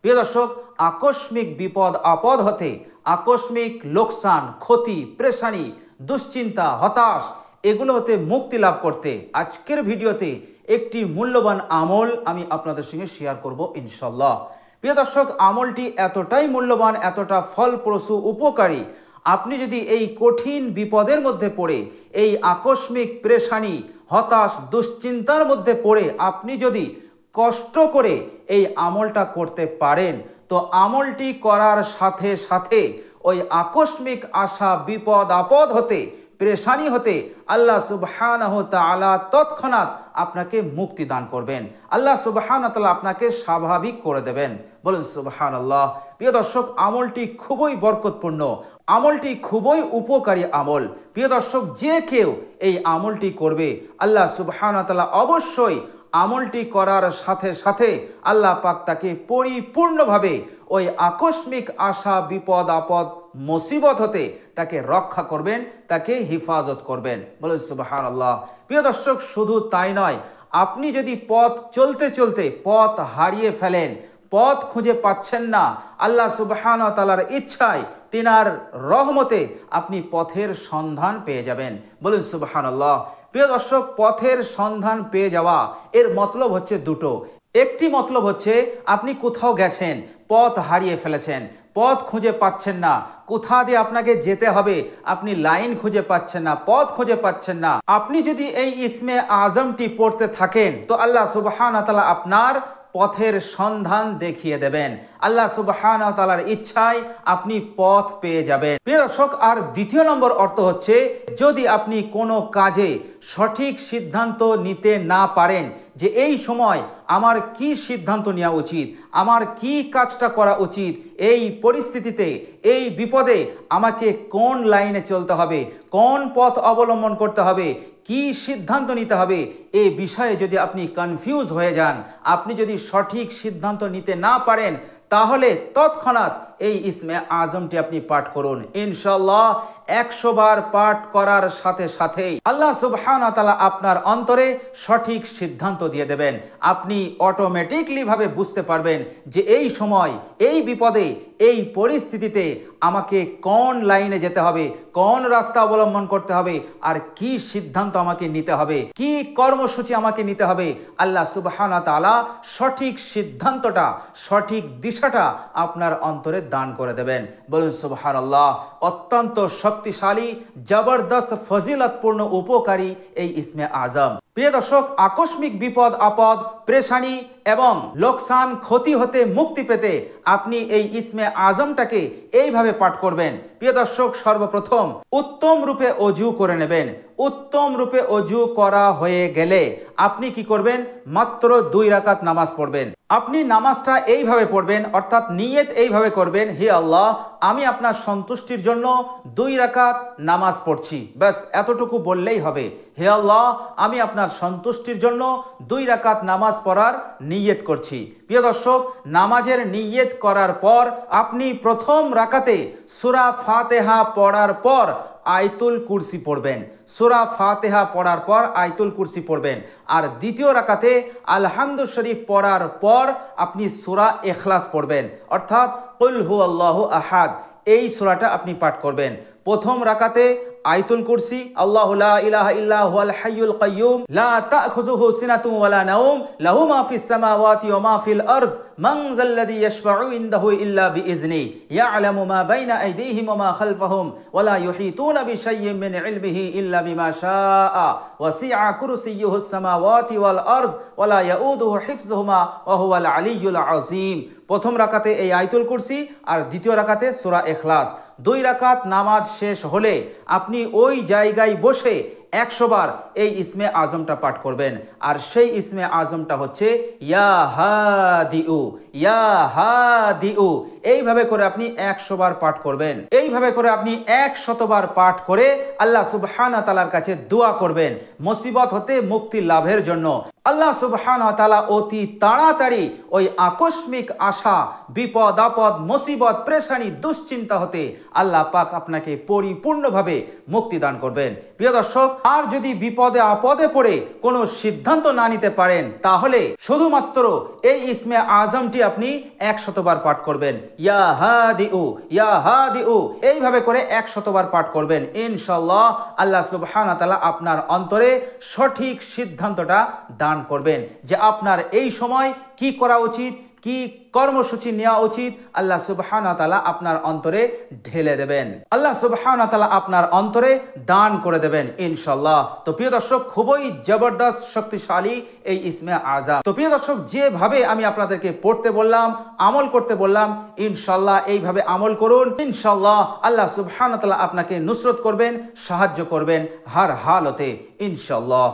প্রিয় দর্শক, আকস্মিক বিপদ আপদ হতে, আকস্মিক লোকসান, ক্ষতি, পেরেশানি, দুশ্চিন্তা, হতাশ এগুলো হতে মুক্তি লাভ করতে আজকের ভিডিওতে একটি মূল্যবান আমল আমি আপনাদের সঙ্গে শেয়ার করব ইনশাল্লাহ। প্রিয় দর্শক, আমলটি এতটাই মূল্যবান, এতটা ফলপ্রসূ, উপকারী। আপনি যদি এই কঠিন বিপদের মধ্যে পড়ে, এই আকস্মিক পেরেশানি, হতাশ, দুশ্চিন্তার মধ্যে পড়ে আপনি যদি কষ্ট করে এই আমলটা করতে পারেন, তো আমলটি করার সাথে সাথে ওই আকস্মিক আসা বিপদ আপদ হতে, পেরেশানি হতে আল্লাহ সুবহানাহু তাআলা তৎক্ষণাৎ আপনাকে মুক্তি দান করবেন। আল্লাহ সুবহানাহু তাআলা আপনাকে স্বাভাবিক করে দেবেন। বলুন সুবহানাল্লাহ। প্রিয় দর্শক, আমলটি খুবই বরকতপূর্ণ, আমলটি খুবই উপকারী আমল। প্রিয় দর্শক, যে কেউ এই আমলটি করবে, আল্লাহ সুবহানাহু তাআলা অবশ্যই আমলটি করার সাথে সাথে আল্লাহ পাক তাকে পরিপূর্ণভাবে ওই আকস্মিক আসা বিপদ আপদ মুসিবত হতে তাকে রক্ষা করবেন, তাকে হিফাজত করবেন। বলে সুবহানাল্লাহ। প্রিয় দর্শক, শুধু তাই নয়, আপনি যদি পথ চলতে চলতে পথ হারিয়ে ফেলেন, পথ খুঁজে পাচ্ছেন না, আল্লাহ সুবহানাহু তাআলার ইচ্ছায়, তিনার রহমতে আপনি পথের সন্ধান পেয়ে যাবেন। বলুন সুবহানাল্লাহ। প্রিয় দর্শক, পথের সন্ধান পেয়ে যাওয়া এর মতলব হচ্ছে দুটো। একটি মতলব হচ্ছে আপনি কোথাও গেছেন, পথ হারিয়ে ফেলেছেন, পথ খুঁজে পাচ্ছেন না, কোথা দিয়ে আপনাকে যেতে হবে আপনি লাইন খুঁজে পাচ্ছেন না, পথ খুঁজে পাচ্ছেন না। আপনি যদি এই ইসমে আজমটি পড়তে থাকেন, তো আল্লাহ সুবহানাহু তাআলা আপনার পথের সন্ধান দেখিয়ে দেবেন। আল্লাহ সুবহানাহু তাআলার ইচ্ছায় আপনি পথ পেয়ে যাবেন। প্রিয় দর্শক, আর দ্বিতীয় নম্বর অর্থ হচ্ছে, যদি আপনি কোনো কাজে সঠিক সিদ্ধান্ত নিতে না পারেন যে এই সময় আমার কি সিদ্ধান্ত নেওয়া উচিত, আমার কি কাজটা করা উচিত, এই পরিস্থিতিতে, এই বিপদে আমাকে কোন লাইনে চলতে হবে, কোন পথ অবলম্বন করতে হবে, কি সিদ্ধান্ত নিতে হবে, এই বিষয়ে যদি আপনি কনফিউজ হয়ে যান, আপনি যদি সঠিক সিদ্ধান্ত নিতে না পারেন, তাহলে তৎক্ষণাৎ এই ইসমে আজমটি আপনি পাঠ করুন। ইনশাআল্লাহ 100 বার পাঠ করার সাথে সাথেই আল্লাহ সুবহানাহু তাআলা আপনার অন্তরে সঠিক সিদ্ধান্ত দিয়ে দেবেন। আপনি অটোমেটিকলি ভাবে বুঝতে পারবেন যে এই সময়, এই বিপদে, এই পরিস্থিতিতে আমাকে কোন লাইনে যেতে হবে, কোন রাস্তা অবলম্বন করতে হবে, আর কি সিদ্ধান্ত আমাকে নিতে হবে, কি কর্মসূচি আমাকে নিতে হবে। আল্লাহ সুবহানাহু তাআলা সঠিক সিদ্ধান্তটা, সঠিক দিশাটা আপনার অন্তরে দান করে দেবেন। বলুন সুবহানাল্লাহ। অত্যন্ত শক্তিশালী, জবরদস্ত, ফজিলতপূর্ণ, উপকারী এই ইসমে আজম। প্রিয় দর্শক, আকস্মিক বিপদ আপদ, পেরেশানি এবং লোকসান, ক্ষতি হতে মুক্তি পেতে আপনি এই ইসমে আজমটাকে এইভাবে পাঠ করবেন। প্রিয় দর্শক, সর্বপ্রথম উত্তম রূপে অজু করে নেবেন। উত্তম রূপে অজু করা হয়ে গেলে আপনি কি করবেন? মাত্র 2 রাকাত নামাজ পড়বেন। আপনি নামাজটা এইভাবে পড়বেন, অর্থাৎ নিয়ত এইভাবে করবেন, হে আল্লাহ, আমি আপনার সন্তুষ্টির জন্য 2 রাকাত নামাজ পড়ছি। ব্যাস এতটুকু বললেই হবে। হে আল্লাহ, আমি আপনার সন্তুষ্টির জন্য 2 রাকাত নামাজ পড়ার নিয়ত করছি। প্রিয় দর্শক, নামাজের নিয়ত করার পর আপনি প্রথম রাকাতে সূরা ফাতিহা পড়ার পর আয়াতুল কুরসি পড়বেন। সূরা ফাতিহা পড়ার পর আয়াতুল কুরসি পড়বেন। আর দ্বিতীয় রাকাতে আলহামদু শরীফ পড়ার পর আপনি সূরা ইখলাস পড়বেন, অর্থাৎ কুল হুয়াল্লাহু আহাদ, এই সূরাটা আপনি পাঠ করবেন। প্রথম রাকাতে আয়াতুল কুরসি, আল্লাহু লা ইলাহা ইল্লা হুয়াল হাইয়ুল কাইয়্যুম লা তাখুযুহু সিনাতুন ওয়ালা নাওম লাহু মা ফিস সামাওয়াতি ওয়া মা ফিল আরজ মান যাল্লাযী ইয়াশফাউ ইনদাহু ইল্লা বিইজনি ইয়ালামু মা বাইনা আইদিহিম ওয়া মা খালফাহুম ওয়া লা ইউহিতুনা বিশাইয়্যিন মিন ইলমিহি ইল্লা বিমা শাআ ওয়াসি'a কুরসিয়্যুহুস সামাওয়াতি ওয়াল আরজ ওয়া লা ইয়াউদুহু হিফযুহুমা ওয়া হুয়াল আলিয়্যুল আযীম। প্রথম রাকাতে এই আয়াতুল কুরসি আর দ্বিতীয় রাকাতে সূরা ইখলাস। 2 রাকাত নামাজ শেষ হলে আপনি ওই জায়গায় বসে 100 বার এই ইসমে আজমটা পাঠ করবেন। আর সেই ইসমে আজমটা হচ্ছে ইয়া হাদিউ, ইয়া হাদিউ। এইভাবে করে আপনি 100 বার পাঠ করবেন। এইভাবে করে আপনি 100 বার পাঠ করে আল্লাহ সুবহানাহু তাআলার কাছে দোয়া করবেন মুসিবত হতে মুক্তি লাভের জন্য। আল্লাহ সুবহানাহু ওয়া তাআলা অতি তাড়াতাড়ি ওই আকস্মিক আসা বিপদ আপদ মুসিবত পেরেশানি দুশ্চিন্তা হতে আল্লাহ পাক আপনাকে পরিপূর্ণভাবে মুক্তি দান করবেন। প্রিয় দর্শক, আর যদি বিপদে আপদে পড়ে কোনো সিদ্ধান্ত না নিতে পারেন তাহলে শুধুমাত্র এই ইসমে আজমটি আপনি 100 বার পাঠ করবেন। ইয়া হাদিউ ইয়া হাদিউ, এইভাবে করে 100 বার পাঠ করবেন। ইনশাআল্লাহ আল্লাহ সুবহানাহু ওয়া তাআলা আপনার অন্তরে সঠিক সিদ্ধান্তটা দান করবেন যে আপনার এই সময় কি করা উচিত, কি কর্মসূচি নেওয়া উচিত, আল্লাহ সুবহানাহু ওয়া তাআলা আপনার অন্তরে ঢেলে দেবেন, আল্লাহ সুবহানাহু ওয়া তাআলা আপনার অন্তরে দান করে দেবেন ইনশাআল্লাহ। তো প্রিয় দর্শক, খুবই জবরদস্ত শক্তিশালী এই ইসমে আজম। তো প্রিয় দর্শক, যেভাবে আমি আপনাদেরকে পড়তে বললাম, আমল করতে বললাম, ইনশাআল্লাহ এইভাবে আমল করুন। ইনশাআল্লাহ আল্লাহ সুবহানাহু ওয়া তাআলা আপনাকে নুসরত করবেন, সাহায্য করবেন হার হালতে ইনশাআল্লাহ।